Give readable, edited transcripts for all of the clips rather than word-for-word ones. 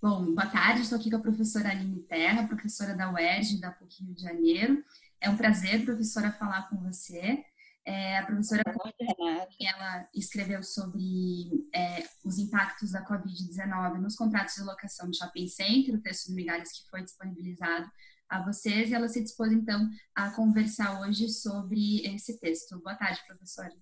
Bom, boa tarde, estou aqui com a professora Aline Terra, professora da UERJ, da PUC Rio de Janeiro. É um prazer, professora, falar com você. A professora, ela escreveu sobre os impactos da Covid-19 nos contratos de locação de shopping center, o texto do Migalhas que foi disponibilizado a vocês, e ela se dispôs, então, a conversar hoje sobre esse texto. Boa tarde, professora.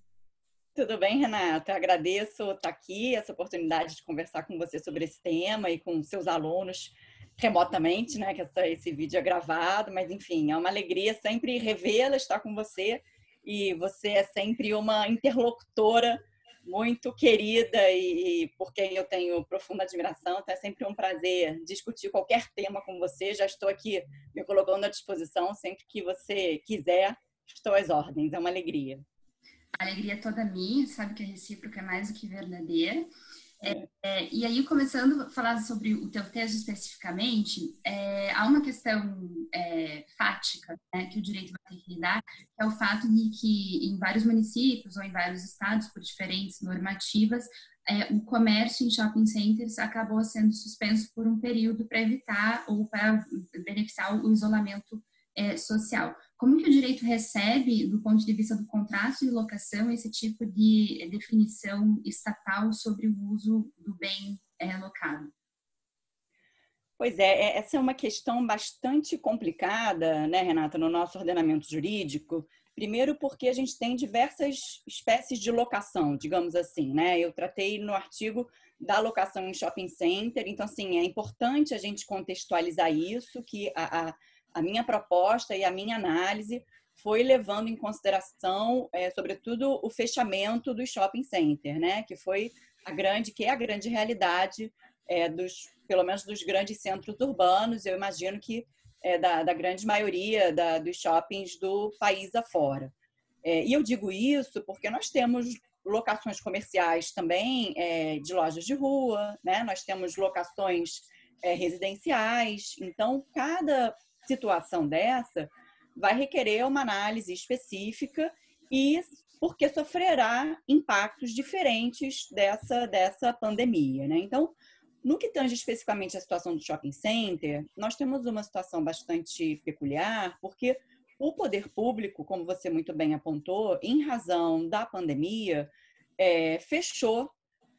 Tudo bem, Renata? Agradeço estar aqui, essa oportunidade de conversar com você sobre esse tema e com seus alunos remotamente, né? Que esse vídeo é gravado, mas enfim, é uma alegria sempre revê-la, estar com você, e você é sempre uma interlocutora muito querida e por quem eu tenho profunda admiração. Então é sempre um prazer discutir qualquer tema com você. Já estou aqui me colocando à disposição sempre que você quiser, estou às ordens, é uma alegria. A alegria é toda minha, sabe que a recíproca é mais do que verdadeira. E aí, começando a falar sobre o teu texto especificamente, há uma questão fática, né, que o direito vai ter que lidar, que é o fato de que em vários municípios ou em vários estados, por diferentes normativas, o comércio em shopping centers acabou sendo suspenso por um período para evitar ou para beneficiar o isolamento social. Como que o direito recebe, do ponto de vista do contrato de locação, esse tipo de definição estatal sobre o uso do bem locado? Pois é, essa é uma questão bastante complicada, né, Renata, no nosso ordenamento jurídico. Primeiro porque a gente tem diversas espécies de locação, digamos assim, né? Eu tratei no artigo da locação em shopping center, então, assim, é importante a gente contextualizar isso, que a minha proposta e a minha análise foi levando em consideração, sobretudo, o fechamento do shopping center, né? Que é a grande realidade pelo menos dos grandes centros urbanos. Eu imagino que da grande maioria dos shoppings do país afora. E eu digo isso porque nós temos locações comerciais também de lojas de rua, né? Nós temos locações residenciais. Então, cada situação dessa vai requerer uma análise específica e porque sofrerá impactos diferentes dessa pandemia, né? Então, no que tange especificamente a situação do shopping center, nós temos uma situação bastante peculiar, porque o poder público, como você muito bem apontou, em razão da pandemia, fechou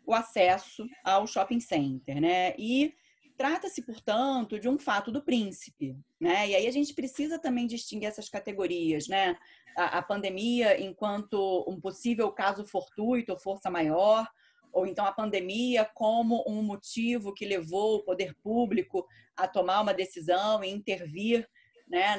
o acesso ao shopping center, né? E trata-se, portanto, de um fato do príncipe, né? E aí a gente precisa também distinguir essas categorias, né? A pandemia enquanto um possível caso fortuito ou força maior, ou então a pandemia como um motivo que levou o poder público a tomar uma decisão e intervir, né,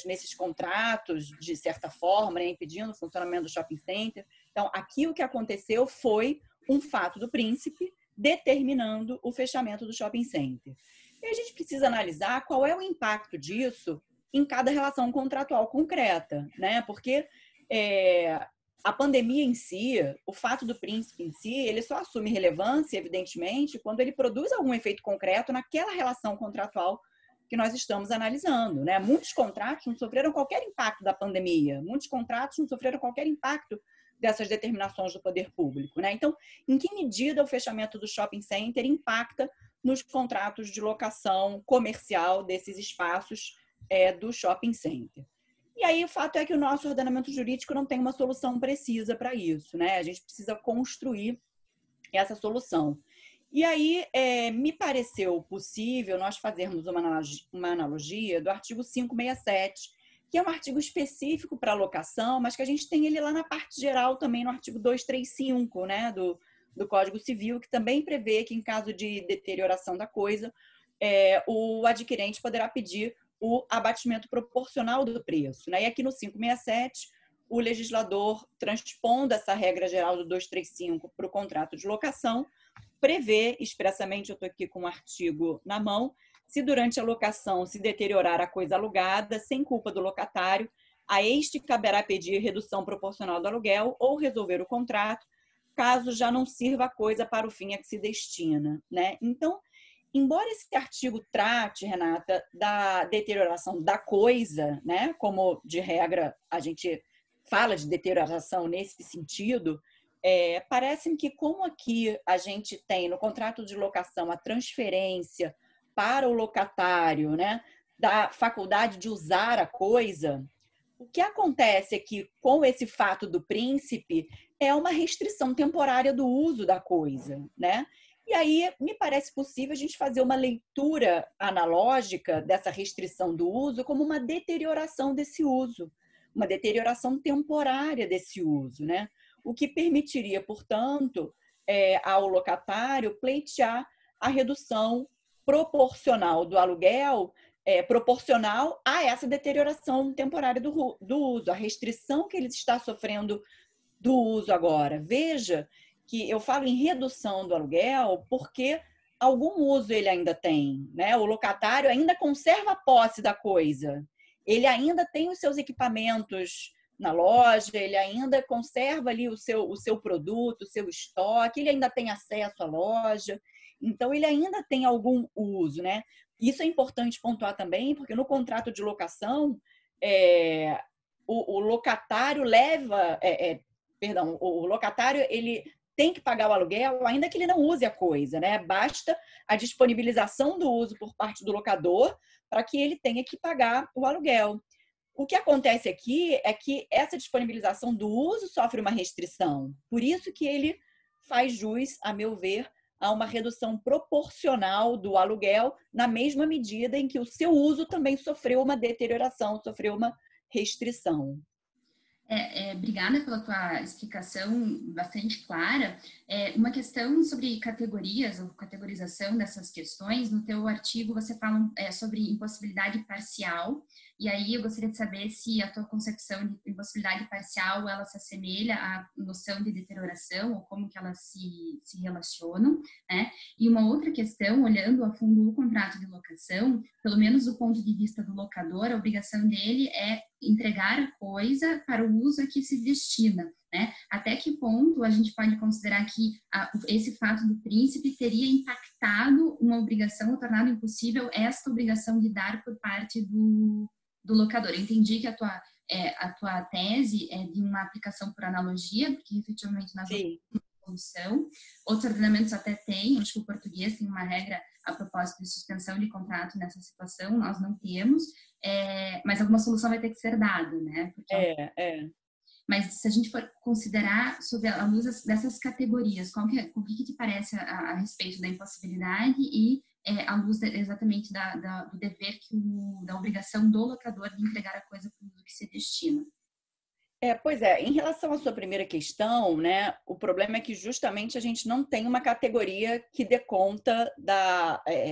nesses contratos, de certa forma, né, impedindo o funcionamento do shopping center. Então, aqui o que aconteceu foi um fato do príncipe determinando o fechamento do shopping center. E a gente precisa analisar qual é o impacto disso em cada relação contratual concreta, né? Porque a pandemia em si, o fato do príncipe em si, ele só assume relevância, evidentemente, quando ele produz algum efeito concreto naquela relação contratual que nós estamos analisando, né? Muitos contratos não sofreram qualquer impacto da pandemia, muitos contratos não sofreram qualquer impacto dessas determinações do poder público, né? Então, em que medida o fechamento do shopping center impacta nos contratos de locação comercial desses espaços do shopping center? E aí, o fato é que o nosso ordenamento jurídico não tem uma solução precisa para isso, né? A gente precisa construir essa solução. E aí, me pareceu possível nós fazermos uma analogia do artigo 567, que é um artigo específico para locação, mas que a gente tem ele lá na parte geral também no artigo 235, né, do Código Civil, que também prevê que, em caso de deterioração da coisa, o adquirente poderá pedir o abatimento proporcional do preço, né? E aqui no 567, o legislador, transpondo essa regra geral do 235 para o contrato de locação, prevê expressamente, eu estou aqui com o artigo na mão, se durante a locação se deteriorar a coisa alugada, sem culpa do locatário, a este caberá pedir redução proporcional do aluguel ou resolver o contrato, caso já não sirva a coisa para o fim a que se destina, né? Então, embora esse artigo trate, Renata, da deterioração da coisa, né? Como de regra a gente fala de deterioração nesse sentido, Parece-me que como aqui a gente tem no contrato de locação a transferência para o locatário, né, da faculdade de usar a coisa, o que acontece é que com esse fato do príncipe é uma restrição temporária do uso da coisa, né? E aí me parece possível a gente fazer uma leitura analógica dessa restrição do uso como uma deterioração desse uso, uma deterioração temporária desse uso, né? O que permitiria, portanto, ao locatário pleitear a redução proporcional do aluguel, proporcional a essa deterioração temporária do uso, a restrição que ele está sofrendo do uso agora. Veja que eu falo em redução do aluguel porque algum uso ele ainda tem, né? O locatário ainda conserva a posse da coisa, ele ainda tem os seus equipamentos na loja, ele ainda conserva ali o seu produto, o seu estoque, ele ainda tem acesso à loja, então ele ainda tem algum uso, né? Isso é importante pontuar também, porque no contrato de locação, o locatário o locatário ele tem que pagar o aluguel, ainda que ele não use a coisa, né? Basta a disponibilização do uso por parte do locador para que ele tenha que pagar o aluguel. O que acontece aqui é que essa disponibilização do uso sofre uma restrição. Por isso que ele faz jus, a meu ver, a uma redução proporcional do aluguel na mesma medida em que o seu uso também sofreu uma deterioração, sofreu uma restrição. Obrigada pela tua explicação bastante clara. Uma questão sobre categorias ou categorização dessas questões, no teu artigo você fala sobre impossibilidade parcial, e aí eu gostaria de saber se a tua concepção de impossibilidade parcial, ela se assemelha à noção de deterioração, ou como que elas se relacionam, né? E uma outra questão, olhando a fundo o contrato de locação, pelo menos do ponto de vista do locador, a obrigação dele é entregar a coisa para o uso a que se destina, né? Até que ponto a gente pode considerar que esse fato do príncipe teria impactado uma obrigação ou tornado impossível esta obrigação de dar por parte do locador? Eu entendi que a tua tese é de uma aplicação por analogia, porque efetivamente nós não temos uma solução. Outros ordenamentos até têm, acho que o português tem uma regra a propósito de suspensão de contrato nessa situação, nós não temos, mas alguma solução vai ter que ser dada, né? Porque Mas se a gente for considerar sob a luz dessas categorias, o que te parece a respeito da impossibilidade e à luz exatamente do dever, da obrigação do locador de entregar a coisa para o uso que se destina? Pois é, em relação à sua primeira questão, né, o problema é que justamente a gente não tem uma categoria que dê conta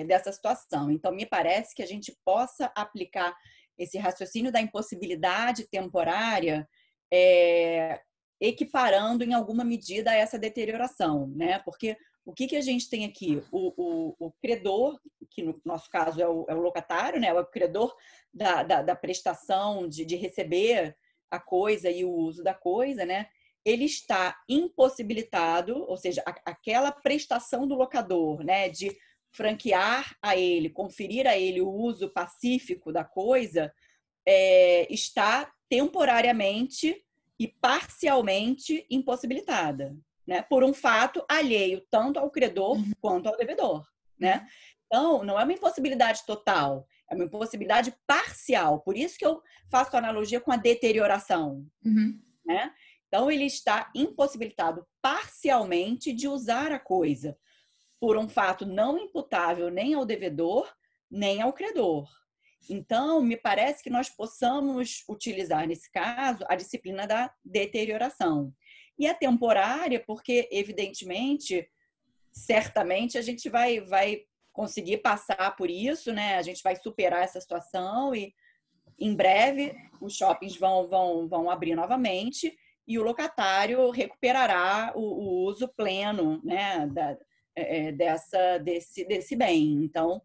dessa situação. Então, me parece que a gente possa aplicar esse raciocínio da impossibilidade temporária equiparando em alguma medida a essa deterioração, né? Porque o que a gente tem aqui? O credor, que no nosso caso é o locatário, né? O credor da prestação de receber a coisa e o uso da coisa, né? Ele está impossibilitado, ou seja, aquela prestação do locador, né? De franquear a ele, conferir a ele o uso pacífico da coisa, está temporariamente e parcialmente impossibilitada, né? Por um fato alheio tanto ao credor quanto ao devedor, né? Então, não é uma impossibilidade total, é uma impossibilidade parcial. Por isso que eu faço a analogia com a deterioração, né? Então, ele está impossibilitado parcialmente de usar a coisa por um fato não imputável nem ao devedor, nem ao credor. Então, me parece que nós possamos utilizar, nesse caso, a disciplina da deterioração. E a temporária, porque, evidentemente, certamente, a gente vai conseguir passar por isso, né? A gente vai superar essa situação e, em breve, os shoppings vão abrir novamente e o locatário recuperará o uso pleno, né? Desse bem. Então,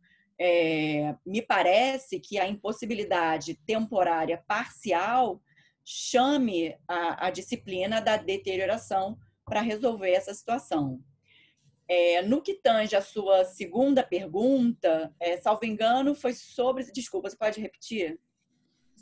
me parece que a impossibilidade temporária parcial chame a disciplina da deterioração para resolver essa situação. No que tange a sua segunda pergunta, salvo engano, foi sobre... Desculpa, você pode repetir?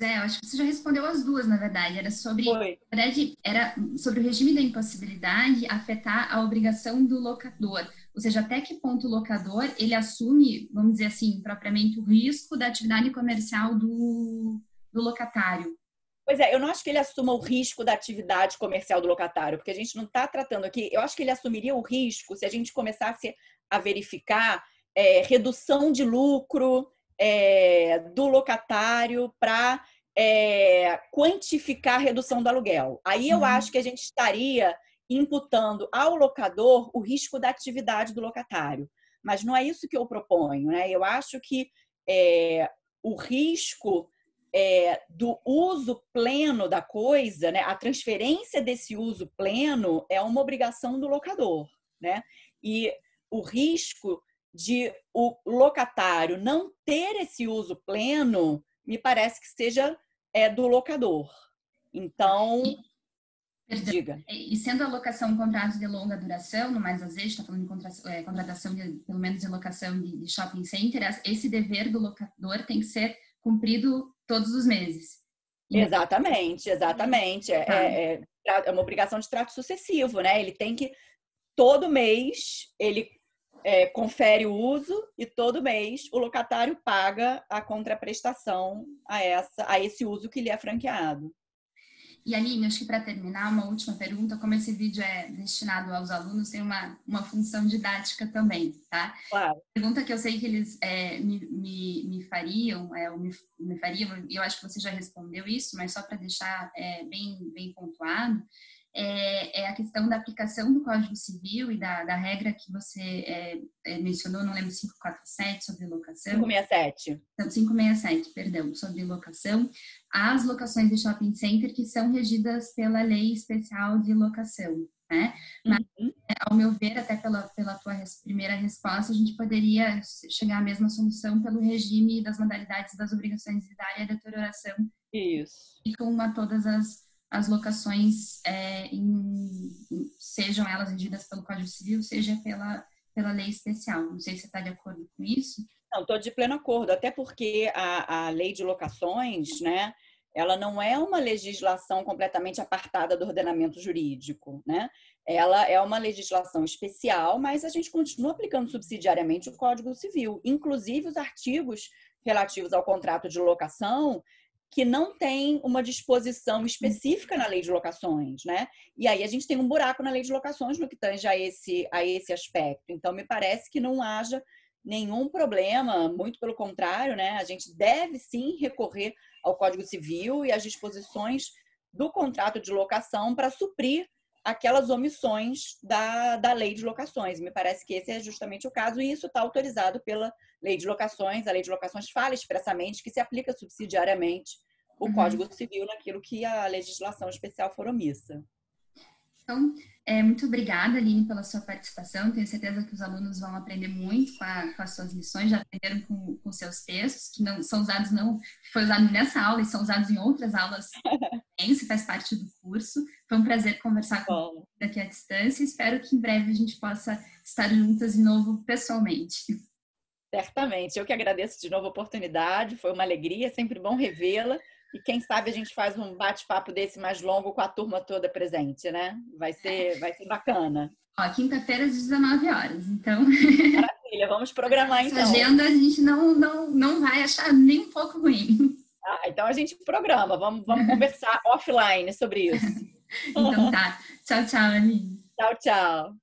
Zé, eu acho que você já respondeu as duas, na verdade. Foi. Na verdade, era sobre o regime da impossibilidade afetar a obrigação do locador. Ou seja, até que ponto o locador, ele assume, vamos dizer assim, propriamente o risco da atividade comercial do locatário. Pois é, eu não acho que ele assuma o risco da atividade comercial do locatário, porque a gente não está tratando aqui. Eu acho que ele assumiria o risco se a gente começasse a verificar redução de lucro do locatário para quantificar a redução do aluguel. Aí eu acho que a gente estaria imputando ao locador o risco da atividade do locatário. Mas não é isso que eu proponho, né? Eu acho que o risco do uso pleno da coisa, né? A transferência desse uso pleno é uma obrigação do locador, né? E o risco de o locatário não ter esse uso pleno, me parece que seja do locador. Então, Perdão. diga. E sendo a locação um contrato de longa duração, no mais às vezes está falando de contratação pelo menos de locação de shopping center, esse dever do locador tem que ser cumprido todos os meses. Exatamente, exatamente. É uma obrigação de trato sucessivo, né? Ele tem que, todo mês, ele confere o uso e todo mês o locatário paga a contraprestação a esse uso que lhe é franqueado. E Aline, acho que para terminar, uma última pergunta, como esse vídeo é destinado aos alunos, tem uma função didática também, tá? Claro. Pergunta que eu sei que eles me fariam, e eu acho que você já respondeu isso, mas só para deixar bem pontuado, é a questão da aplicação do Código Civil e da regra que você mencionou, não lembro, 547, sobre locação. 567. 567, perdão, sobre locação, as locações de shopping center que são regidas pela Lei Especial de Locação, né? Mas, ao meu ver, até pela tua primeira resposta, a gente poderia chegar à mesma solução pelo regime das modalidades das obrigações de dar e a deterioração. Isso. E com todas as locações, sejam elas regidas pelo Código Civil, seja pela lei especial. Não sei se você está de acordo com isso. Não, estou de pleno acordo, até porque a lei de locações, né, ela não é uma legislação completamente apartada do ordenamento jurídico, né? Ela é uma legislação especial, mas a gente continua aplicando subsidiariamente o Código Civil, inclusive os artigos relativos ao contrato de locação, que não tem uma disposição específica na lei de locações, né? E aí a gente tem um buraco na lei de locações no que tange a esse aspecto. Então, me parece que não haja nenhum problema, muito pelo contrário, né? A gente deve sim recorrer ao Código Civil e às disposições do contrato de locação para suprir aquelas omissões da lei de locações. Me parece que esse é justamente o caso, e isso está autorizado pela lei de locações. A lei de locações fala expressamente que se aplica subsidiariamente o Código Civil naquilo que a legislação especial for omissa. Então, muito obrigada, Aline, pela sua participação. Tenho certeza que os alunos vão aprender muito com as suas lições, já aprenderam com seus textos, que não são usados, foi usado nessa aula e são usados em outras aulas. Isso faz parte do curso. Foi um prazer conversar com você aqui à distância. Espero que em breve a gente possa estar juntas de novo pessoalmente. Certamente. Eu que agradeço de novo a oportunidade. Foi uma alegria, é sempre bom revê-la. E quem sabe a gente faz um bate-papo desse mais longo com a turma toda presente, né? Vai ser bacana. Quinta-feira às 19 horas, então... Maravilha, vamos programar então. Essa agenda a gente não vai achar nem um pouco ruim. Então a gente programa, vamos conversar offline sobre isso. Então tá. Tchau, tchau, Aline. Tchau, tchau.